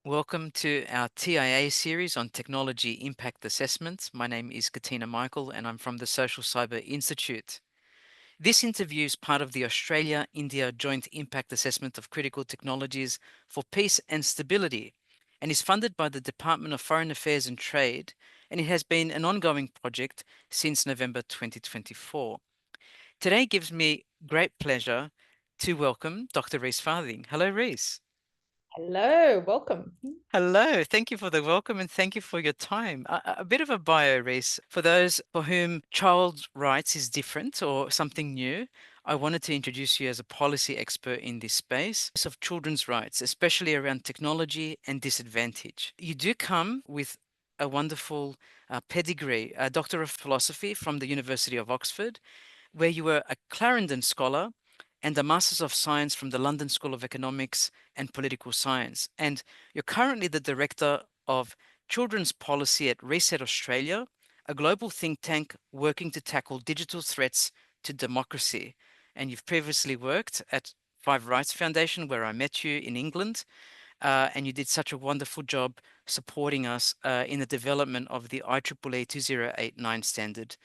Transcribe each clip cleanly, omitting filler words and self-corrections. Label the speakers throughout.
Speaker 1: Welcome to our TIA series on technology impact assessments. My name is Katina Michael and I'm from the Social Cyber Institute. This interview is part of the Australia-India Joint Impact Assessment of Critical Technologies for Peace and Stability and is funded by the Department of Foreign Affairs and Trade, and it has been an ongoing project since November 2024. Today gives me great pleasure to welcome Dr. Reese Farthing. Hello, Reese.
Speaker 2: Hello, welcome.
Speaker 1: Hello, thank you for the welcome and thank you for your time. A bit of a bio, Reese. For those for whom child rights is different or something new, I wanted to introduce you as a policy expert in this space of children's rights, especially around technology and disadvantage. You do come with a wonderful pedigree, a Doctor of Philosophy from the University of Oxford, where you were a Clarendon Scholar and a Masters of Science from the London School of Economics and Political Science. And you're currently the Director of Children's Policy at Reset Australia, a global think tank working to tackle digital threats to democracy. And you've previously worked at Five Rights Foundation, where I met you in England, and you did such a wonderful job supporting us in the development of the IEEE 2089 standard.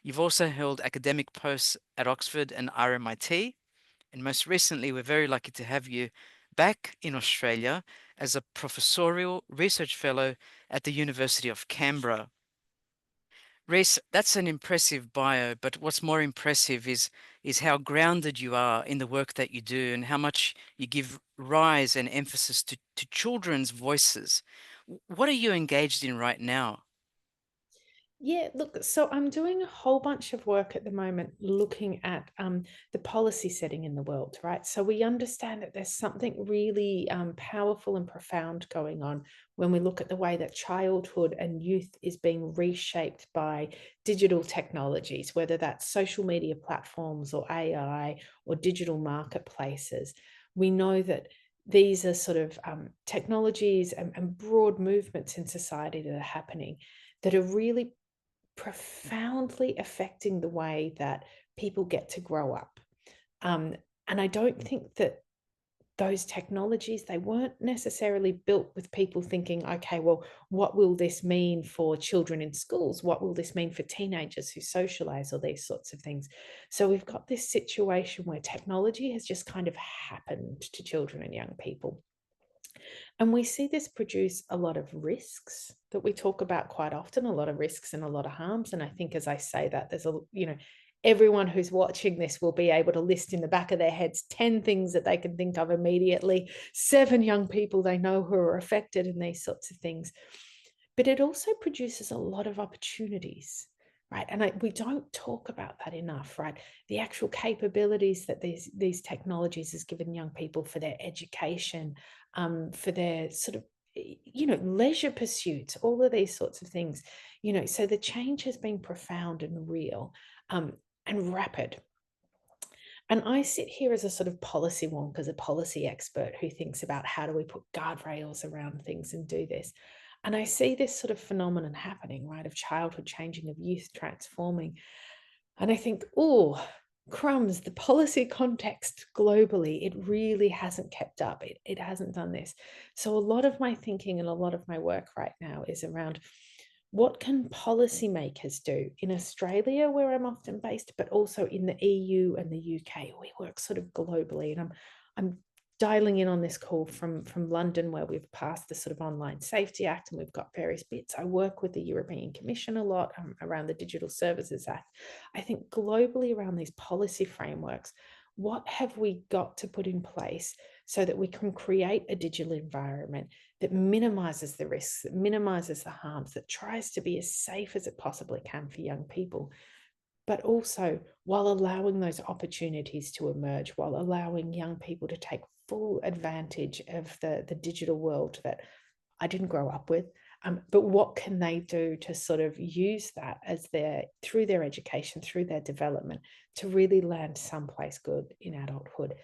Speaker 1: You've also held academic posts at Oxford and RMIT, and most recently, we're very lucky to have you back in Australia as a professorial research fellow at the University of Canberra. Reese, that's an impressive bio, but what's more impressive is how grounded you are in the work that you do and how much you give rise and emphasis to children's voices. What are you engaged in right now?
Speaker 2: Yeah, look, so I'm doing a whole bunch of work at the moment looking at the policy setting in the world, right? So we understand that there's something really powerful and profound going on when we look at the way that childhood and youth is being reshaped by digital technologies, whether that's social media platforms or AI or digital marketplaces. We know that these are sort of technologies and broad movements in society that are happening that are really profoundly affecting the way that people get to grow up. Um, and I don't think that those technologies, they weren't necessarily built with people thinking, okay, well, what will this mean for children in schools? What will this mean for teenagers who socialize, or these sorts of things? So we've got this situation where technology has just kind of happened to children and young people. And we see this produce a lot of risks that we talk about quite often, a lot of risks and a lot of harms. And I think as I say that, everyone who's watching this will be able to list in the back of their heads 10 things that they can think of immediately, 7 young people they know who are affected, and these sorts of things. But it also produces a lot of opportunities, right? And we don't talk about that enough, right? The actual capabilities that these technologies has given young people for their education, for their sort of leisure pursuits, all of these sorts of things. So the change has been profound and real, and rapid. And I sit here as a sort of policy wonk, as a policy expert who thinks about how do we put guardrails around things and do this. And I see this sort of phenomenon happening, right, of childhood changing, of youth transforming. And I think, oh, crumbs, the policy context globally, it really hasn't kept up. It hasn't done this. So a lot of my thinking and a lot of my work right now is around what can policymakers do in Australia, where I'm often based, but also in the EU and the UK. We work sort of globally, and I'm dialing in on this call from London, where we've passed the sort of Online Safety Act, and we've got various bits. I work with the European Commission a lot around the Digital Services Act. I think globally around these policy frameworks, what have we got to put in place so that we can create a digital environment that minimizes the risks, that minimizes the harms, that tries to be as safe as it possibly can for young people, but also while allowing those opportunities to emerge, while allowing young people to take full advantage of the digital world that I didn't grow up with. But what can they do to sort of use that as through their education, through their development, to really land someplace good in adulthood?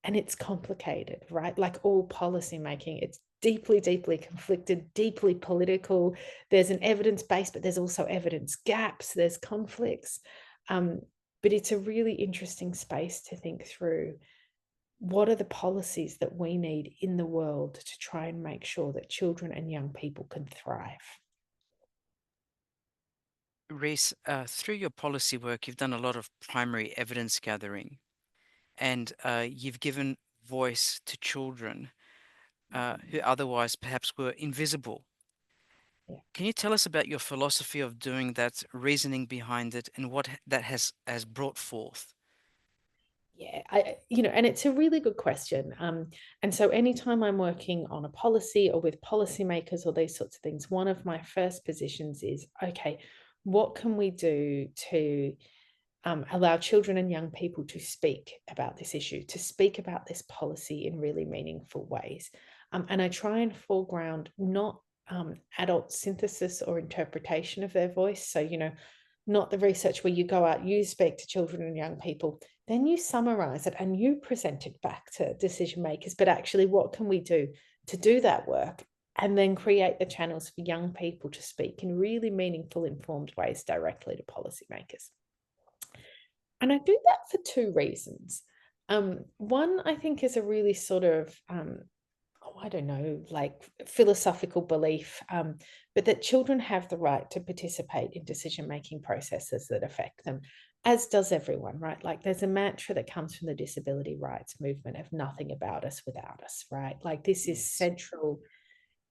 Speaker 2: And it's complicated, right? Like all policy making, it's deeply, deeply conflicted, deeply political. There's an evidence base, but there's also evidence gaps, there's conflicts. Um, but it's a really interesting space to think through. what are the policies that we need in the world to try and make sure that children and young people can thrive?
Speaker 1: Reese, through your policy work, you've done a lot of primary evidence gathering, and you've given voice to children who otherwise perhaps were invisible.
Speaker 2: Yeah.
Speaker 1: Can you tell us about your philosophy of doing that, reasoning behind it, and what that has brought forth?
Speaker 2: Yeah, and it's a really good question. And so anytime I'm working on a policy or with policymakers or these sorts of things, one of my first positions is, okay, what can we do to allow children and young people to speak about this issue, to speak about this policy in really meaningful ways? And I try and foreground not adult synthesis or interpretation of their voice. So, not the research where you go out, you speak to children and young people, then you summarize it and you present it back to decision makers. But actually, what can we do to do that work? And then create the channels for young people to speak in really meaningful, informed ways directly to policymakers. And I do that for two reasons. One, I think, is a really sort of I don't know, like philosophical belief, but that children have the right to participate in decision making processes that affect them, as does everyone, right? Like there's a mantra that comes from the disability rights movement of nothing about us without us, right? Like this is
Speaker 1: Yes.
Speaker 2: central.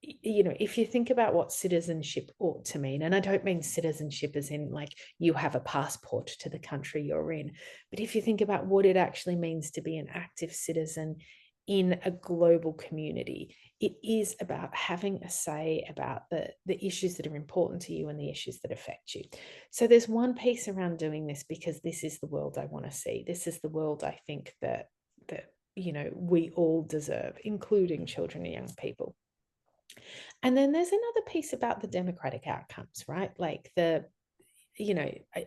Speaker 2: If you think about what citizenship ought to mean, and I don't mean citizenship as in like you have a passport to the country you're in, but if you think about what it actually means to be an active citizen in a global community, it is about having a say about the issues that are important to you and the issues that affect you. So there's one piece around doing this because this is the world I want to see. This is the world I think that we all deserve, including children and young people. And then there's another piece about the democratic outcomes, right? Like you know, I,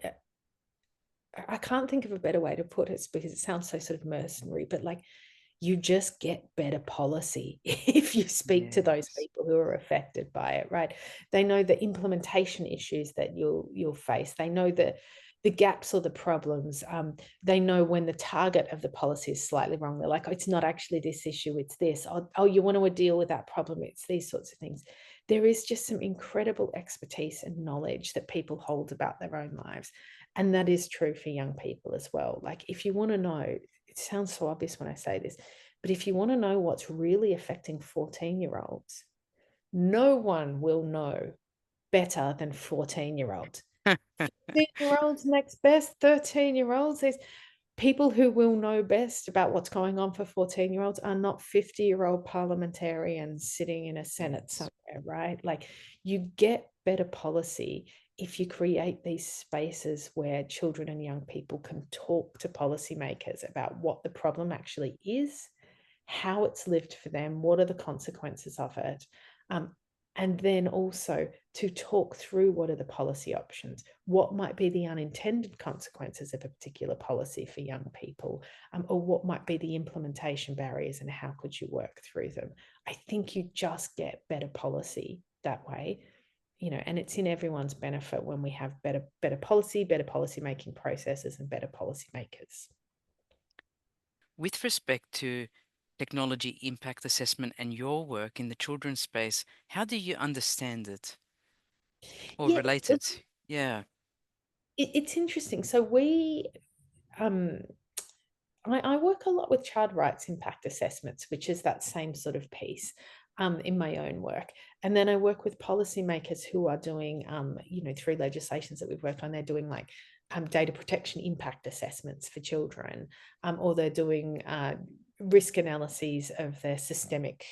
Speaker 2: I can't think of a better way to put it because it sounds so sort of mercenary, but like you just get better policy if you speak to those
Speaker 1: Yes.
Speaker 2: people who are affected by it, right? They know the implementation issues that you'll face. They know the gaps or the problems. They know when the target of the policy is slightly wrong. They're like, oh, it's not actually this issue, it's this. Oh, you want to deal with that problem, it's these sorts of things. There is just some incredible expertise and knowledge that people hold about their own lives. And that is true for young people as well. Like, if you want to know, it sounds so obvious when I say this, but if you want to know what's really affecting 14-year-olds, no one will know better than 14-year-olds. 15-year-olds next best, 13-year-olds. There's people who will know best about what's going on for 14-year-olds are not 50-year-old parliamentarians sitting in a Senate
Speaker 1: Yes.
Speaker 2: somewhere, right? Like you get better policy if you create these spaces where children and young people can talk to policymakers about what the problem actually is, how it's lived for them, what are the consequences of it, um, and then also to talk through what are the policy options, what might be the unintended consequences of a particular policy for young people, or what might be the implementation barriers and how could you work through them. I think you just get better policy that way. And it's in everyone's benefit when we have better policy, better policy making processes, and better policy makers.
Speaker 1: With respect to technology impact assessment and your work in the children's space, how do you understand it or
Speaker 2: Yeah,
Speaker 1: relate it? Yeah.
Speaker 2: it's interesting. So um, I work a lot with child rights impact assessments, which is that same sort of piece in my own work. And then I work with policymakers who are doing, through legislations that we've worked on, they're doing like data protection impact assessments for children, or they're doing risk analyses of their systemic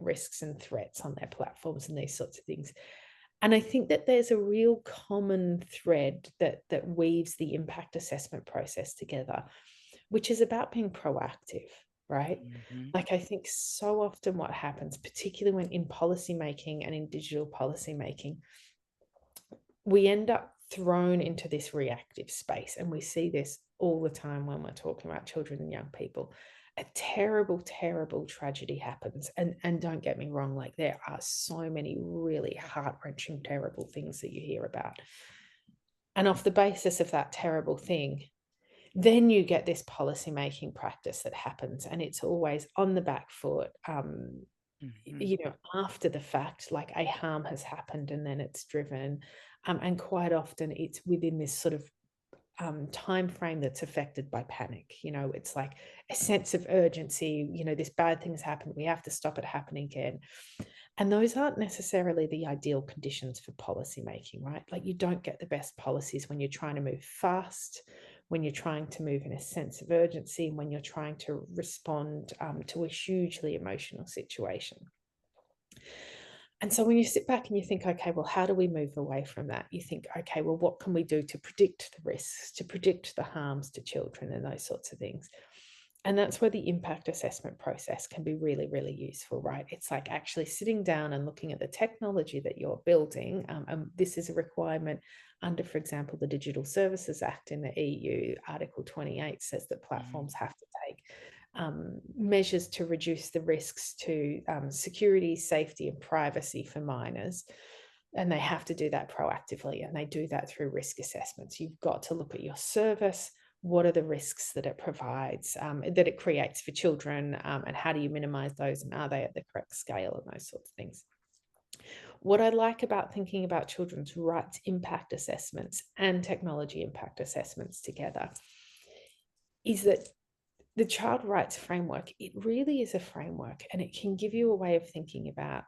Speaker 2: risks and threats on their platforms and these sorts of things. And I think that there's a real common thread that weaves the impact assessment process together, which is about being proactive, right?
Speaker 1: Hmm.
Speaker 2: Like I think so often what happens, particularly when in policy making and in digital policy making, we end up thrown into this reactive space. And we see this all the time when we're talking about children and young people. A terrible, terrible tragedy happens. And don't get me wrong, like there are so many really heart-wrenching, terrible things that you hear about. And off the basis of that terrible thing, then you get this policy making practice that happens, and it's always on the back foot.
Speaker 1: Mhm.
Speaker 2: You know, after the fact, like a harm has happened and then it's driven. And quite often it's within this sort of time frame that's affected by panic. You know, it's like a sense of urgency. You know, this bad thing's happened. We have to stop it happening again. And those aren't necessarily the ideal conditions for policy making, right? Like you don't get the best policies when you're trying to move fast, when you're trying to move in a sense of urgency, and when you're trying to respond to a hugely emotional situation. And so when you sit back and you think, okay, well, how do we move away from that? You think, okay, well, what can we do to predict the risks, to predict the harms to children and those sorts of things? And that's where the impact assessment process can be really, really useful, right? It's like actually sitting down and looking at the technology that you're building. And this is a requirement under, for example, the Digital Services Act in the EU. Article 28 says that
Speaker 1: Mhm.
Speaker 2: platforms have to take measures to reduce the risks to security, safety, and privacy for minors. And they have to do that proactively, and they do that through risk assessments. You've got to look at your service. What are the risks that it provides, that it creates for children, and how do you minimize those, and are they at the correct scale, and those sorts of things. What I like about thinking about children's rights impact assessments and technology impact assessments together is that the child rights framework, it really is a framework, and it can give you a way of thinking about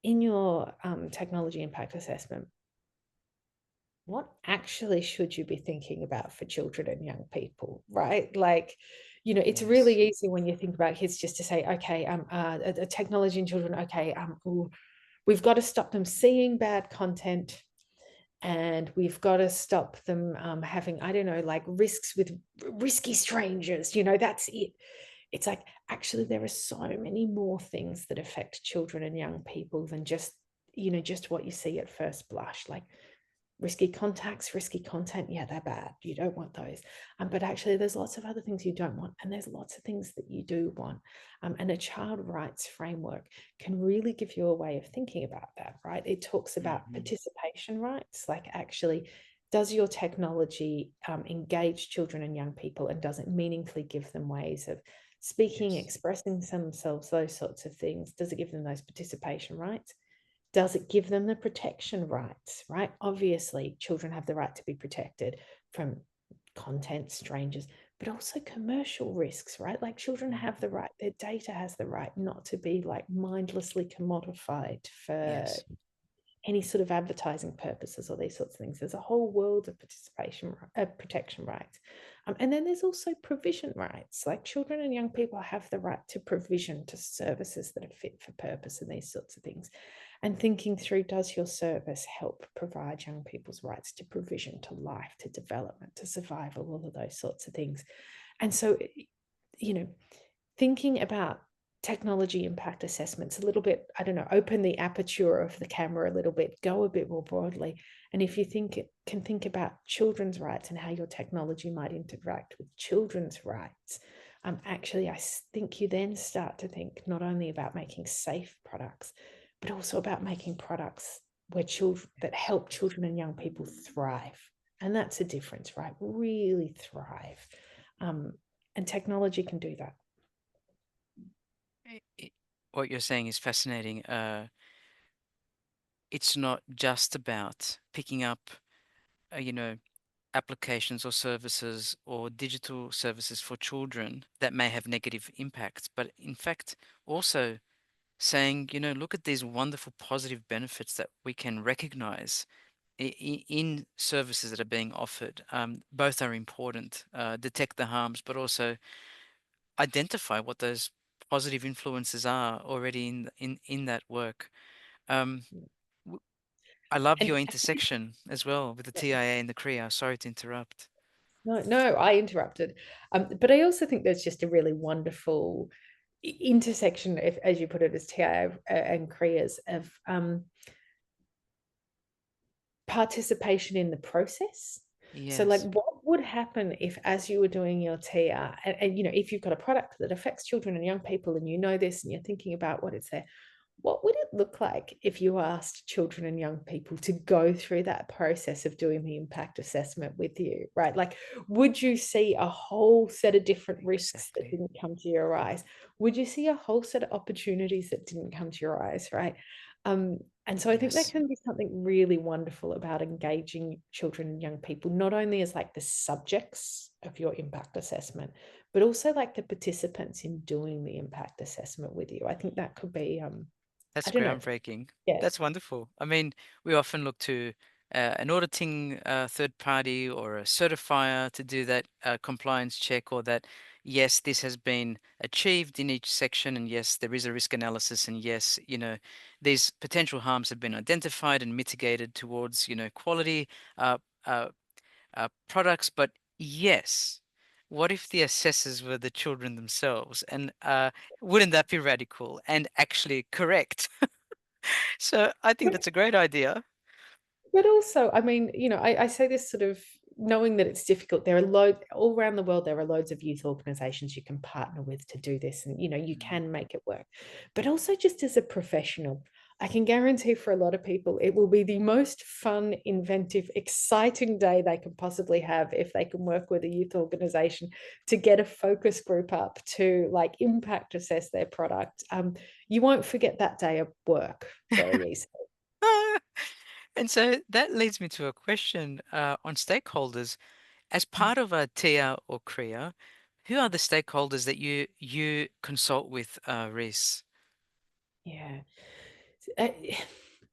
Speaker 2: in your technology impact assessment, what actually should you be thinking about for children and young people, right? Like, you know, it's
Speaker 1: Yes.
Speaker 2: really easy when you think about kids just to say, okay, technology and children, okay, ooh, we've got to stop them seeing bad content, and we've got to stop them having, I don't know, like risks with risky strangers. You know, that's it. It's like, actually, there are so many more things that affect children and young people than just, you know, just what you see at first blush. Like risky contacts, risky content, yeah, they're bad. You don't want those. But actually, there's lots of other things you don't want, and there's lots of things that you do want. And a child rights framework can really give you a way of thinking about that, right? It talks about
Speaker 1: Mhm.
Speaker 2: participation rights, like actually, does your technology engage children and young people, and does it meaningfully give them ways of speaking,
Speaker 1: Yes.
Speaker 2: expressing themselves, those sorts of things? Does it give them those participation rights? Does it give them the protection rights, right? Obviously, children have the right to be protected from content, strangers, but also commercial risks, right? Like children have the
Speaker 1: Mhm.
Speaker 2: right, their data has the right not to be like mindlessly commodified for
Speaker 1: Yes.
Speaker 2: any sort of advertising purposes or these sorts of things. There's a whole world of participation, protection rights. And then there's also provision rights. Like children and young people have the right to provision to services that are fit for purpose and these sorts of things. And thinking through, does your service help provide young people's rights to provision, to life, to development, to survival, all of those sorts of things. And so, you know, thinking about technology impact assessments a little bit, I don't know, open the aperture of the camera a little bit, go a bit more broadly. And if you can think about children's rights and how your technology might interact with children's rights, actually, I think you then start to think not only about making safe products, but also about making products where children that help children and young people thrive. And that's a difference, right? Really thrive. Um, and technology can do that.
Speaker 1: I what you're saying is fascinating. It's not just about picking up, you know, applications or services or digital services for children that may have negative impacts, but in fact, also saying, look at these wonderful positive benefits that we can recognize in services that are being offered. Both are important. Detect the harms, but also identify what those positive influences are already in that work. Um, w- I love
Speaker 2: And
Speaker 1: your intersection as well with the TIA and the KRIA. Sorry to interrupt.
Speaker 2: no, no, I interrupted. But I also think there's just a really wonderful intersection, if, as you put it, as TIA and careers of participation in the process. So, like,
Speaker 1: Yes.
Speaker 2: what would happen if, as you were doing your TR, and you know, if you've got a product that affects children and young people, and you know this, and you're thinking about what it's there, what would it look like if you asked children and young people to go through that process of doing the impact assessment with you, right? Like, would you see a whole set of different risks that
Speaker 1: Exactly.
Speaker 2: didn't come to your eyes? Would you see a whole set of opportunities that didn't come to your eyes, right? Um, and so I think that
Speaker 1: Yes.
Speaker 2: can be something really wonderful about engaging children and young people, not only as like the subjects of your impact assessment, but also like the participants in doing the impact assessment with you. I think that could be I
Speaker 1: That's
Speaker 2: don't know.
Speaker 1: groundbreaking.
Speaker 2: Yeah.
Speaker 1: That's wonderful. I mean, we often look to an auditing third party or a certifier to do that compliance check, or that, yes, this has been achieved in each section, and yes, there is a risk analysis, and yes, these potential harms have been identified and mitigated towards, quality uh, uh, products. But yes, what if the assessors were the children themselves? And wouldn't that be radical and actually correct? So I think
Speaker 2: But
Speaker 1: that's a great idea.
Speaker 2: but also, I mean, I say this sort of knowing that it's difficult. There are loads all around the world, there are loads of youth organizations you can partner with to do this, and you
Speaker 1: Mm.
Speaker 2: can make it work. But also just as a professional, I can guarantee for a lot of people it will be the most fun, inventive, exciting day they can possibly have if they can work with a youth organization to get a focus group up to like impact assess their product. You won't forget that day of work very easily.
Speaker 1: And so that leads me to a question on stakeholders. As part of a TIA or CREA, who are the stakeholders that you consult with, Reese?
Speaker 2: Yeah. Uh,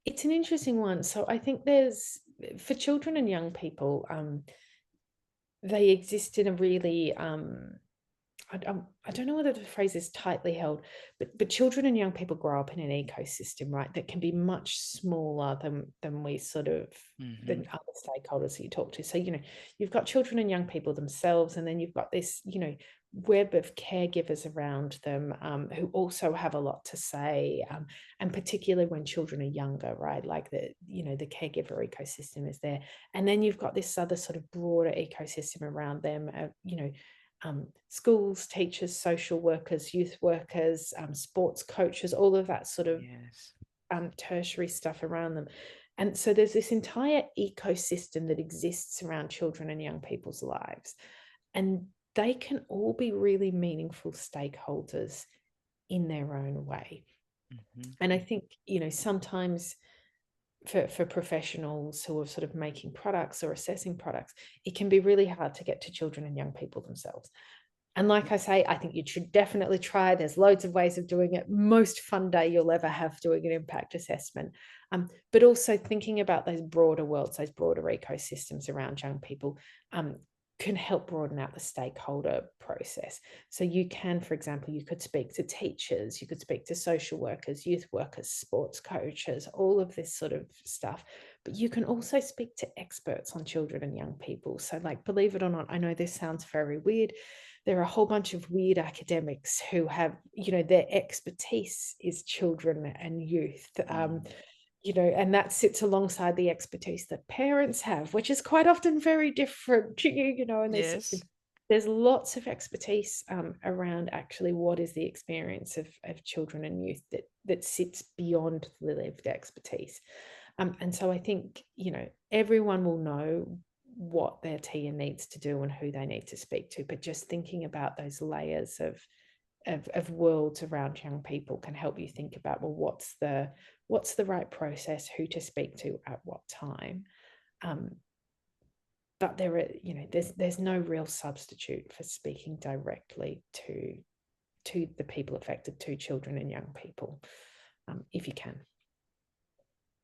Speaker 2: it's an interesting one. So I think there's for children and young people, they exist in a really I don't know whether the phrase is tightly held, but children and young people grow up in an ecosystem, right, that can be much smaller than we sort of
Speaker 1: Hmm.
Speaker 2: than other stakeholders that you talk to. So, you've got children and young people themselves, and then you've got this, web of caregivers around them who also have a lot to say, and particularly when children are younger, right? Like the caregiver ecosystem is there, and then you've got this other sort of broader ecosystem around them, schools, teachers, social workers, youth workers, sports coaches, all of that sort of
Speaker 1: Yes.
Speaker 2: tertiary stuff around them. And so there's this entire ecosystem that exists around children and young people's lives. And they can all be really meaningful stakeholders in their own way.
Speaker 1: Hmm.
Speaker 2: And I think, sometimes for professionals who are sort of making products or assessing products, it can be really hard to get to children and young people themselves. And like I say, I think you should definitely try. There's loads of ways of doing it. Most fun day you'll ever have doing an impact assessment. But also thinking about those broader worlds, those broader ecosystems around young people, can help broaden out the stakeholder process. So you can, for example, you could speak to teachers, you could speak to social workers, youth workers, sports coaches, all of this sort of stuff. But you can also speak to experts on children and young people. So, like, believe it or not, I know this sounds very weird, there are a whole bunch of weird academics who have, their expertise is children and youth.
Speaker 1: Mm.
Speaker 2: And that sits alongside the expertise that parents have, which is quite often very different to and
Speaker 1: Yes.
Speaker 2: there's lots of expertise around actually what is the experience of children and youth that sits beyond the lived expertise. And so I think, everyone will know what their TA needs to do and who they need to speak to. But just thinking about those layers of worlds around young people can help you think about, well, what's the right process, who to speak to at what time. Um, but there's no real substitute for speaking directly to the people affected, to children and young people, if you can.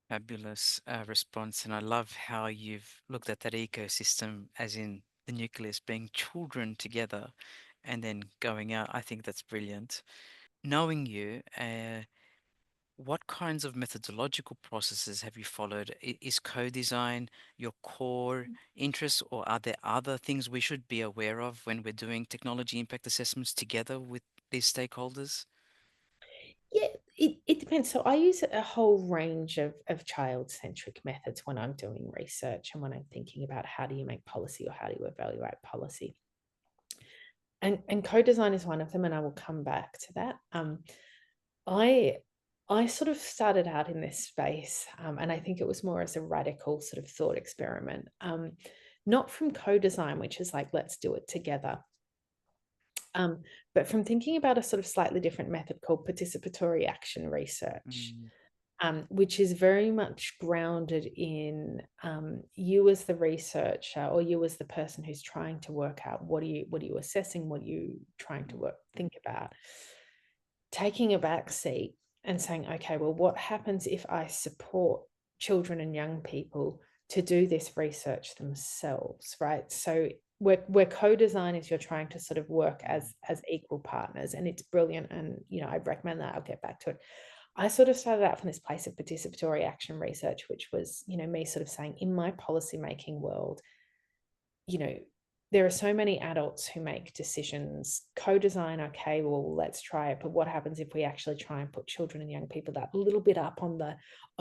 Speaker 1: Fabulous response. And I love how you've looked at that ecosystem, as in the nucleus being children together and then going out. I think that's brilliant. Knowing you, what kinds of methodological processes have you followed? Is co-design your core interest, or are there other things we should be aware of when we're doing technology impact assessments together with these stakeholders?
Speaker 2: Yeah, it depends. So I use a whole range of child-centric methods when I'm doing research and when I'm thinking about how do you make policy or how do you evaluate policy. And co-design is one of them, and I will come back to that. I I sort of started out in this space, and I think it was more as a radical sort of thought experiment, not from co-design, which is like, let's do it together, um, but from thinking about a sort of slightly different method called participatory action research,
Speaker 1: Mm,
Speaker 2: which is very much grounded in you as the researcher or you as the person who's trying to work out what are you assessing, what are you trying to
Speaker 1: mm,
Speaker 2: think about, taking a back seat and saying, okay, well, what happens if I support children and young people to do this research themselves, right? So where co-design is you're trying to sort of work
Speaker 1: mm.
Speaker 2: as equal partners, and it's brilliant. And I recommend that. I'll get back to it. I sort of started out from this place of participatory action research, which was, me sort of saying in my policy making world, you know, there are so many adults who make decisions, co-design, okay, well, let's try it. But what happens if we actually try and put children and young people that little bit up on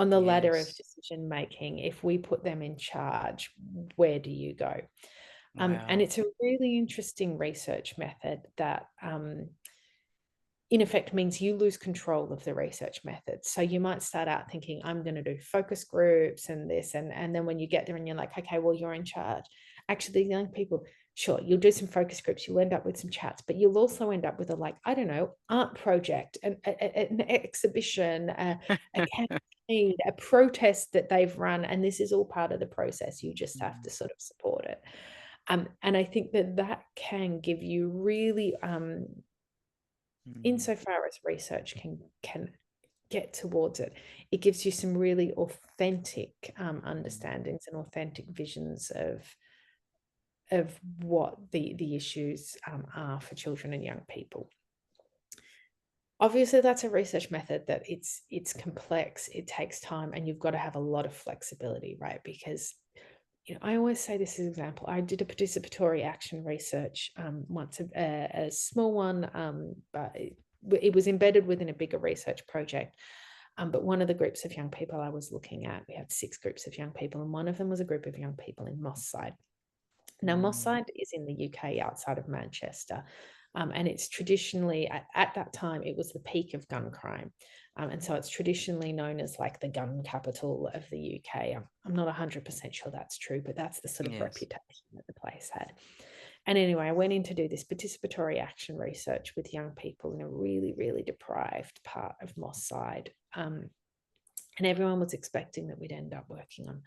Speaker 2: the ladder of
Speaker 1: Yes.
Speaker 2: decision making? If we put them in charge, where do you go? And
Speaker 1: Wow.
Speaker 2: it's a really interesting research method that in effect means you lose control of the research method. So you might start out thinking, I'm going to do focus groups and this, and then when you get there and you're like, okay, well, you're in charge. Actually, the young people, sure, you'll do some focus groups, you'll end up with some chats, but you'll also end up with a, like, I don't know, art project, an exhibition, a campaign, a protest that they've run, and this is all part of the process. You just have
Speaker 1: Mm,
Speaker 2: to sort of support it. And I think that that can give you really
Speaker 1: mm,
Speaker 2: insofar as research can get towards it, it gives you some really authentic
Speaker 1: mm,
Speaker 2: understandings and authentic visions of what the issues are for children and young people. Obviously, that's a research method that it's complex, it takes time, and you've got to have a lot of flexibility, right? Because I always say this as an example. I did a participatory action research once, a small one, but it was embedded within a bigger research project. But one of the groups of young people I was looking at, we had 6 groups of young people, and one of them was a group of young people in Moss Side. Now, Moss
Speaker 1: mm.
Speaker 2: Side is in the UK outside of Manchester. And it's traditionally, at that time, it was the peak of gun crime. And so it's traditionally known as like the gun capital of the UK. I'm not 100% sure that's true, but that's the sort of
Speaker 1: Yes.
Speaker 2: reputation that the place had. And anyway, I went in to do this participatory action research with young people in a really, really deprived part of Moss Side. And everyone was expecting that we'd end up working on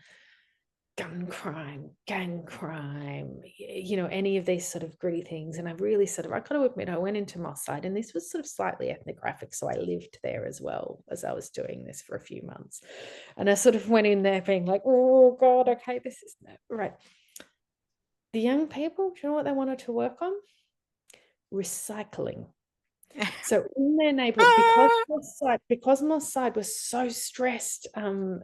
Speaker 2: gun crime, gang crime, any of these sort of gritty things. And I got to admit, I went into Moss Side, and this was sort of slightly ethnographic. So I lived there as well as I was doing this for a few months. And I sort of went in there being like, oh God, okay, this is right. The young people, do you know what they wanted to work on? Recycling. So in their neighborhood,
Speaker 1: Ah!
Speaker 2: Because Moss Side was so stressed, and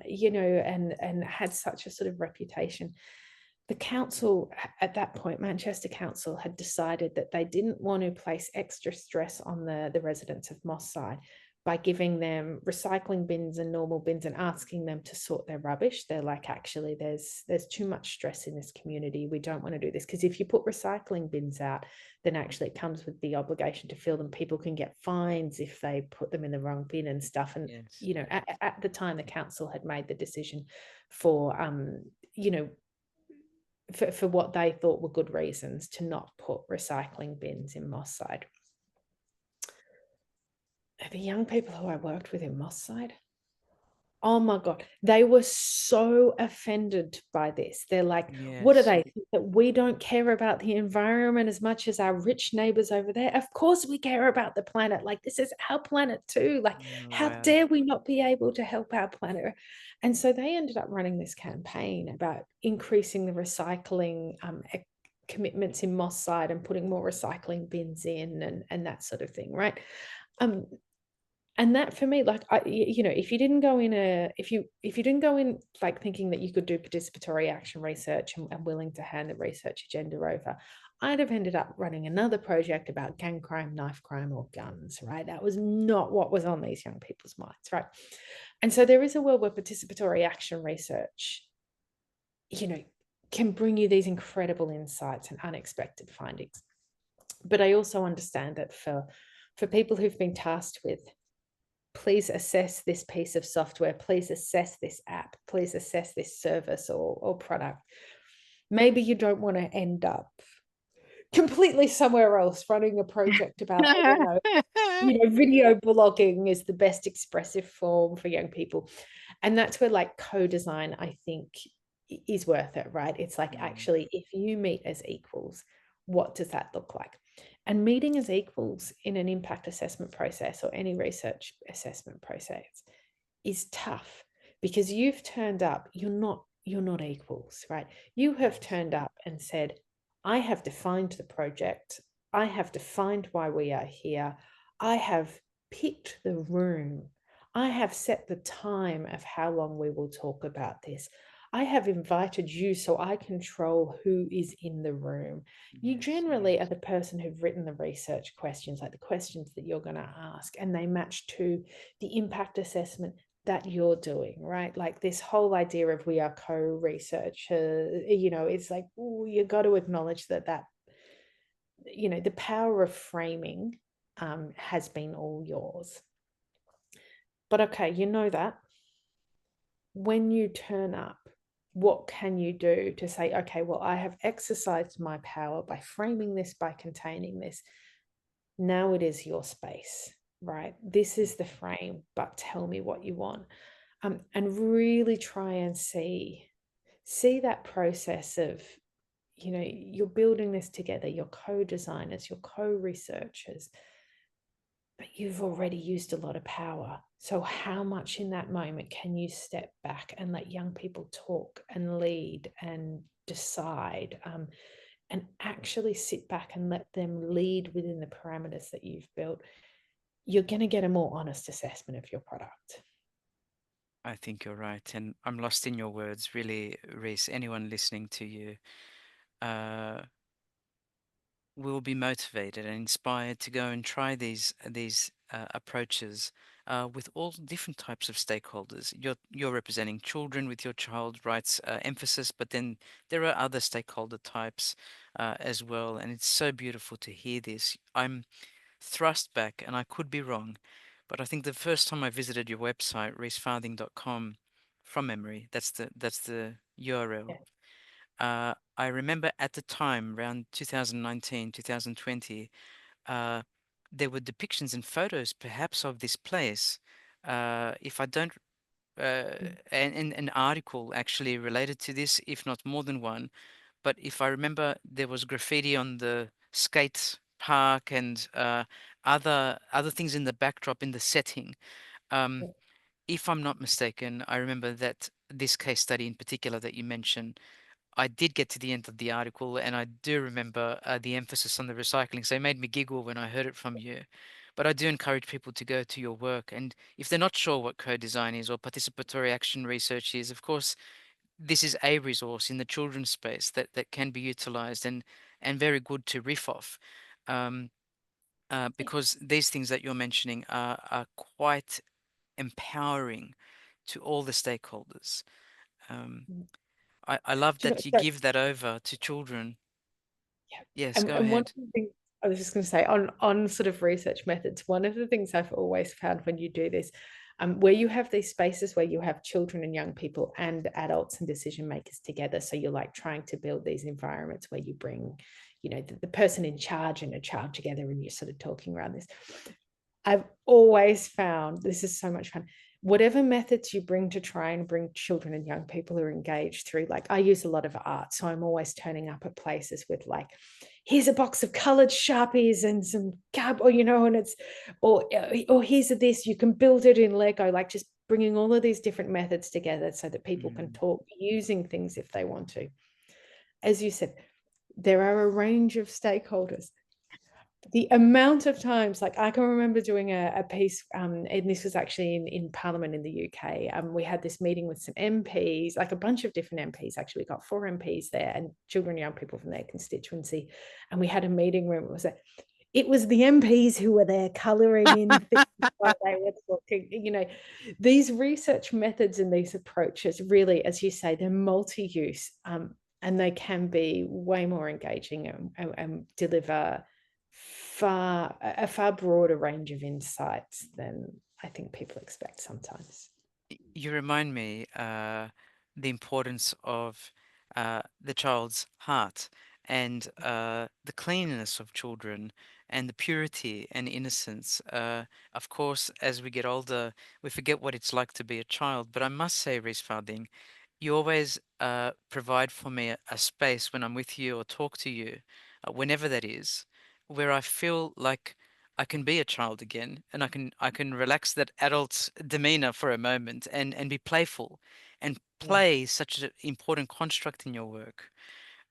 Speaker 2: had such a sort of reputation, the council at that point, Manchester Council, had decided that they didn't want to place extra stress on the residents of Moss Side by giving them recycling bins and normal bins and asking them to sort their rubbish. They're like, actually, there's too much stress in this community. We don't want to do this, because if you put recycling bins out, then actually it comes with the obligation to fill them. People can get fines if they put them in the wrong bin and stuff. And
Speaker 1: Yes.
Speaker 2: at the time, the council had made the decision for you know for what they thought were good reasons to not put recycling bins in Moss Side. The young people who I worked with in Moss Side, oh my God, they were so offended by this. They're like, what do
Speaker 1: Yes.
Speaker 2: they think, that we don't care about the environment as much as our rich neighbors over there? Of course we care about the planet. Like, this is our planet too. Like,
Speaker 1: Oh,
Speaker 2: how
Speaker 1: wow.
Speaker 2: dare we not be able to help our planet? And so they ended up running this campaign about increasing the recycling commitments in Moss Side and putting more recycling bins in, and that sort of thing, right? Um, and that for me, like, if you didn't go in if you didn't go in like thinking that you could do participatory action research and willing to hand the research agenda over, I'd have ended up running another project about gang crime, knife crime, or guns, right? That was not what was on these young people's minds, right? And so there is a world where participatory action research, you know, can bring you these incredible insights and unexpected findings. But I also understand that for people who've been tasked with please assess this piece of software, please assess this app, please assess this service or product. Maybe you don't want to end up completely somewhere else running a project about, I don't know, video blogging is the best expressive form for young people. And that's where like co-design, I think, is worth it, right? It's like,
Speaker 1: Mm,
Speaker 2: actually, if you meet as equals, what does that look like? And meeting as equals in an impact assessment process or any research assessment process is tough, because you've turned up, you're not equals, right? You have
Speaker 1: yes.
Speaker 2: turned up and said, I have defined the project, I have defined why we are here, I have picked the room, I have set the time of how long we will talk about this, I have invited you so I control who is in the room. You
Speaker 1: Yes,
Speaker 2: generally are
Speaker 1: yes.
Speaker 2: the person who've written the research questions, like the questions that you're going to ask, and they match to the impact assessment that you're doing, right? Like this whole idea of we are co-researchers, it's like, ooh, you got to acknowledge that the power of framing has been all yours. But okay, you know that when you turn up, what can you do to say, okay, well, I have exercised my power by framing this, by containing this. Now it is your space, right? This is the frame, but tell me what you want. And really try and see that process of, you're building this together, you're co-designers, you're co-researchers, but you've already used a lot of power. So how much in that moment can you step back and let young people talk and lead and decide, and actually sit back and let them lead within the parameters that you've built? You're going to get a more honest assessment of your product.
Speaker 1: I think you're right. And I'm lost in your words, really, Reese. Anyone listening to you uh, will be motivated and inspired to go and try these approaches with all different types of stakeholders. You're representing children with your child rights emphasis, but then there are other stakeholder types as well. And it's so beautiful to hear this. I'm thrust back, and I could be wrong, but I think the first time I visited your website, reesefarthing.com, from memory, that's the URL.
Speaker 2: Yeah.
Speaker 1: I remember at the time, around 2019, 2020, uh, there were depictions and photos, perhaps, of this place. If I don't, and an article actually related to this, if not more than one. But if I remember, there was graffiti on the skate park and other things in the backdrop in the setting. Um, if I'm not mistaken, I remember that this case study in particular that you mentioned, I did get to the end of the article, and I do remember the emphasis on the recycling. So it made me giggle when I heard it from you. But I do encourage people to go to your work, and if they're not sure what co-design is or participatory action research is, of course, this is a resource in the children's space that can be utilized and very good to riff off. Um, because these things that you're mentioning are quite empowering to all the stakeholders. Um,
Speaker 2: Mm.
Speaker 1: I love
Speaker 2: Do you know,
Speaker 1: that you
Speaker 2: so
Speaker 1: give that over to children.
Speaker 2: yeah.
Speaker 1: Yes,
Speaker 2: And
Speaker 1: go
Speaker 2: one of
Speaker 1: ahead.
Speaker 2: the things I was just going to say on sort of research methods, one of the things I've always found when you do this, where you have these spaces where you have children and young people and adults and decision makers together. So you're like trying to build these environments where you bring, the person in charge and a child together, and you're sort of talking around this. I've always found this is so much fun. Whatever methods you bring to try and bring children and young people who are engaged through, like I use a lot of art. So I'm always turning up at places with like, here's a box of colored Sharpies and some cab, and it's, or here's a this, you can build it in Lego, like just bringing all of these different methods together so that people can
Speaker 1: Mm,
Speaker 2: talk using things if they want to. As you said, there are a range of stakeholders. The amount of times, like I can remember doing a piece, and this was actually in Parliament in the UK. We had this meeting with some MPs, like a bunch of different MPs. Actually, we got 4 MPs there, and children and young people from their constituency. And we had a meeting room. It was the MPs who were there colouring in things while they were talking. These research methods and these approaches really, as you say, they're multi-use, and they can be way more engaging and deliver a far broader range of insights than I think people expect sometimes.
Speaker 1: You remind me the importance of the child's heart and the cleanliness of children and the purity and innocence. Of course, as we get older, we forget what it's like to be a child. But I must say, Reese Farding, you always provide for me a space when I'm with you or talk to you, whenever that is, where I feel like I can be a child again, and I can relax that adult demeanor for a moment and be playful, and
Speaker 2: Yeah.
Speaker 1: play is such an important construct in your work.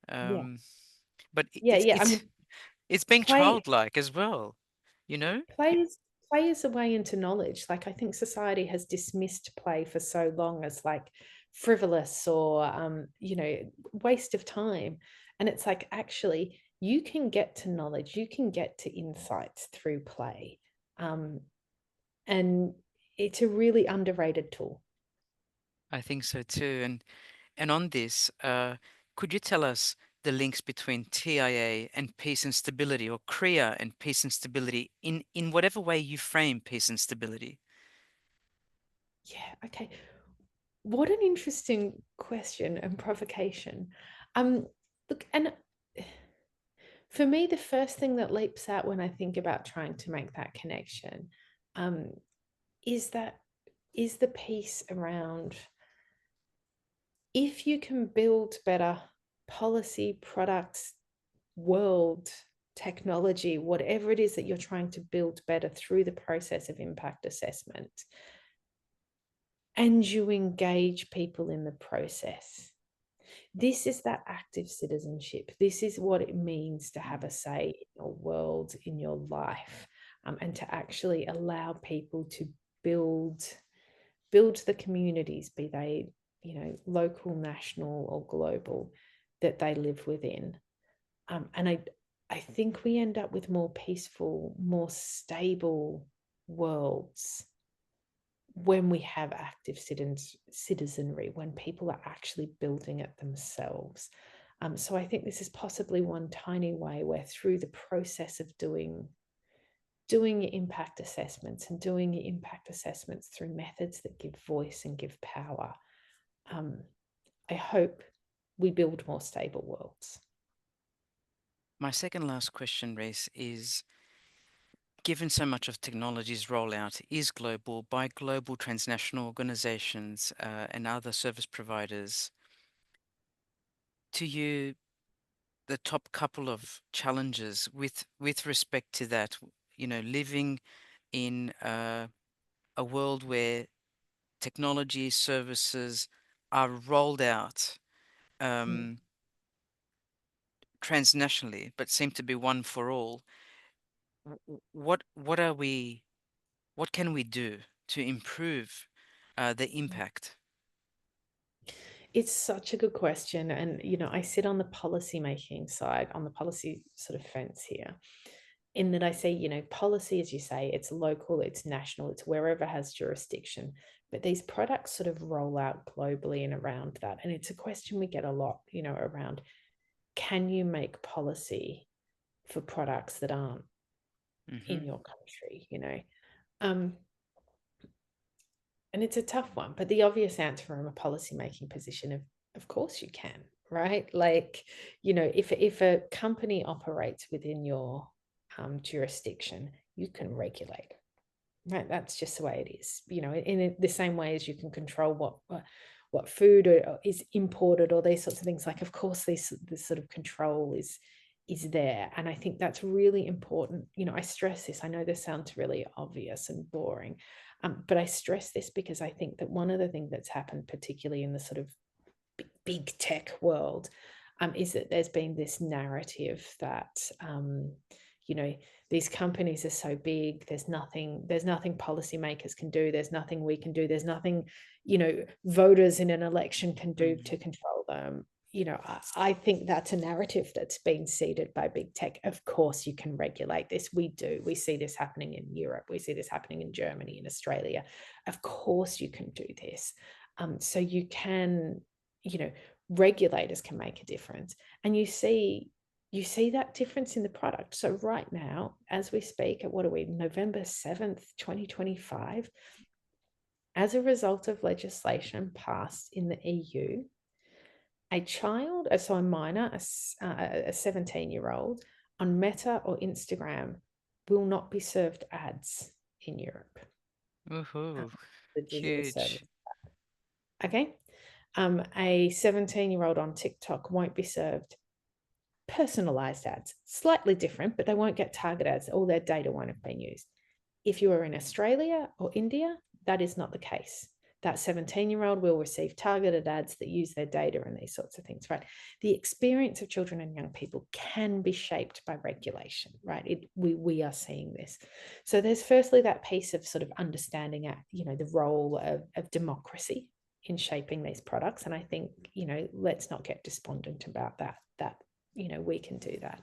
Speaker 2: Yeah.
Speaker 1: Um, but
Speaker 2: Yeah. Yeah. I mean,
Speaker 1: it's being
Speaker 2: play
Speaker 1: childlike as well, you know?
Speaker 2: play is play is a way into knowledge. Like I think society has dismissed play for so long as like frivolous or waste of time. And it's like actually you can get to knowledge, you can get to insights through play. Um, and it's a really underrated tool.
Speaker 1: I think so too. And on this, could you tell us the links between TIA and peace and stability, or KRIA and peace and stability, in whatever way you frame peace and stability?
Speaker 2: Yeah, okay. What an interesting question and provocation. Look, and for me, the first thing that leaps out when I think about trying to make that connection um, is that is the piece around if you can build better policy, products, world, technology, whatever it is that you're trying to build better through the process of impact assessment, and you engage people in the process. This is that active citizenship. This is what it means to have a say in your world, in your life, and to actually allow people to build build the communities, be they local, national, or global, that they live within. And I think we end up with more peaceful, more stable worlds when we have active citizenry, when people are actually building it themselves. So I think this is possibly one tiny way where through the process of doing your impact assessments and doing your impact assessments through methods that give voice and give power, um, I hope we build more stable worlds.
Speaker 1: My second last question, Race, is given so much of technology's rollout is global by global transnational organizations and other service providers, to you, the top couple of challenges with respect to that, living in a world where technology services are rolled out
Speaker 2: Mm.
Speaker 1: um, transnationally, but seem to be one for all. What are we? What can we do to improve the impact?
Speaker 2: It's such a good question. And, I sit on the policy making side, on the policy sort of fence here, in that I say, policy, as you say, it's local, it's national, it's wherever has jurisdiction. But these products sort of roll out globally and around that. And it's a question we get a lot, around can you make policy for products that aren't in
Speaker 1: Hmm.
Speaker 2: your country? Um, and it's a tough one, but the obvious answer from a policymaking position of course you can, right? Like, if a company operates within your jurisdiction, you can regulate, right? That's just the way it is. In the same way as you can control what food is imported or these sorts of things. Like, of course, this sort of control is there, and I think that's really important. I stress this. I know this sounds really obvious and boring, but I stress this because I think that one of the things that's happened, particularly in the sort of big tech world, is that there's been this narrative that you know these companies are so big, there's nothing policymakers can do, there's nothing we can do, there's nothing voters in an election can do to
Speaker 1: Hmm.
Speaker 2: control them. I think that's a narrative that's been seeded by big tech. Of course you can regulate this. We see this happening in Europe, we see this happening in Germany, in Australia. Of course you can do this. So you can, you know regulators can make a difference. And you see, You see that difference in the product. So right now, as we speak, at what are we, November 7th, 2025, as a result of legislation passed in the EU, a child, so a minor, a 17-year-old on Meta or Instagram will not be served ads in Europe, um,
Speaker 1: Woohoo.
Speaker 2: the digital
Speaker 1: Huge.
Speaker 2: service. Okay. A 17-year-old on TikTok won't be served personalized ads, slightly different, but they won't get target ads. All their data won't have been used. If you are in Australia or India, that is not the case. That 17-year-old will receive targeted ads that use their data and these sorts of things, right? The experience of children and young people can be shaped by regulation, right? We are seeing this. So there's firstly that piece of sort of understanding, the role of democracy in shaping these products. And I think, let's not get despondent about that, we can do that.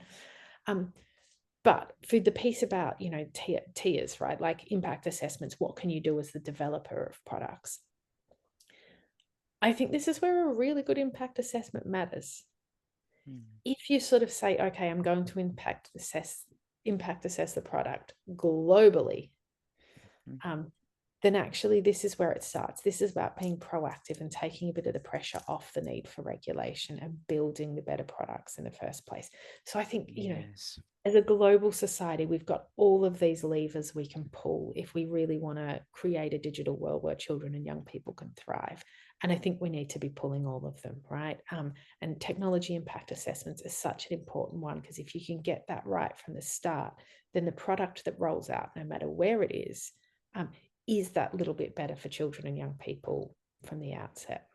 Speaker 2: But for the piece about, tiers, right? Like impact assessments, what can you do as the developer of products? I think this is where a really good impact assessment matters.
Speaker 1: Mm,
Speaker 2: If you sort of say, okay, I'm going to impact assess the product globally,
Speaker 1: mhm.
Speaker 2: um, then actually this is where it starts. This is about being proactive and taking a bit of the pressure off the need for regulation and building the better products in the first place. So I think,
Speaker 1: Yes.
Speaker 2: as a global society, we've got all of these levers we can pull if we really want to create a digital world where children and young people can thrive. And I think we need to be pulling all of them, right? And technology impact assessments is such an important one because if you can get that right from the start, then the product that rolls out, no matter where it um, is that little bit better for children and young people from the outset.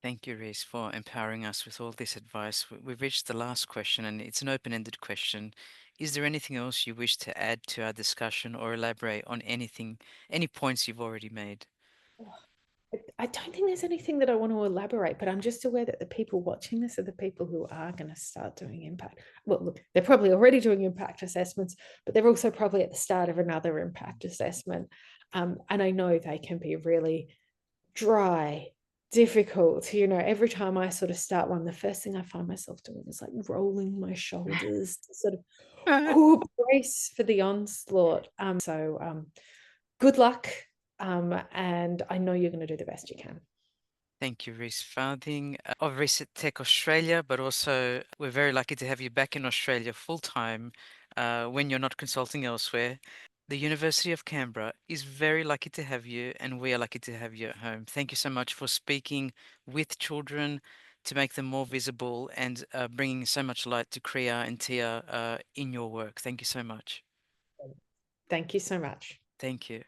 Speaker 1: Thank you, Reese, for empowering us with all this advice. We've reached the last question, and it's an open-ended question. Is there anything else you wish to add to our discussion or elaborate on anything, any points you've already made?
Speaker 2: I don't think there's anything that I want to elaborate, but I'm just aware that the people watching this are the people who are going to start doing impact. Well, look, they're probably already doing impact assessments, but they're also probably at the start of another impact assessment. And I know they can be really dry, difficult. Every time I sort of start one, the first thing I find myself doing is like rolling my shoulders to sort of brace for the onslaught. Good luck. And I know you're going to do the best you can.
Speaker 1: Thank you, Reese Farthing of Reset Tech Australia, but also we're very lucky to have you back in Australia full time when you're not consulting elsewhere. The University of Canberra is very lucky to have you, and we are lucky to have you at home. Thank you so much for speaking with children to make them more visible and bringing so much light to Kriya and Tia in your work. Thank you so much.
Speaker 2: Thank you so much.
Speaker 1: Thank you.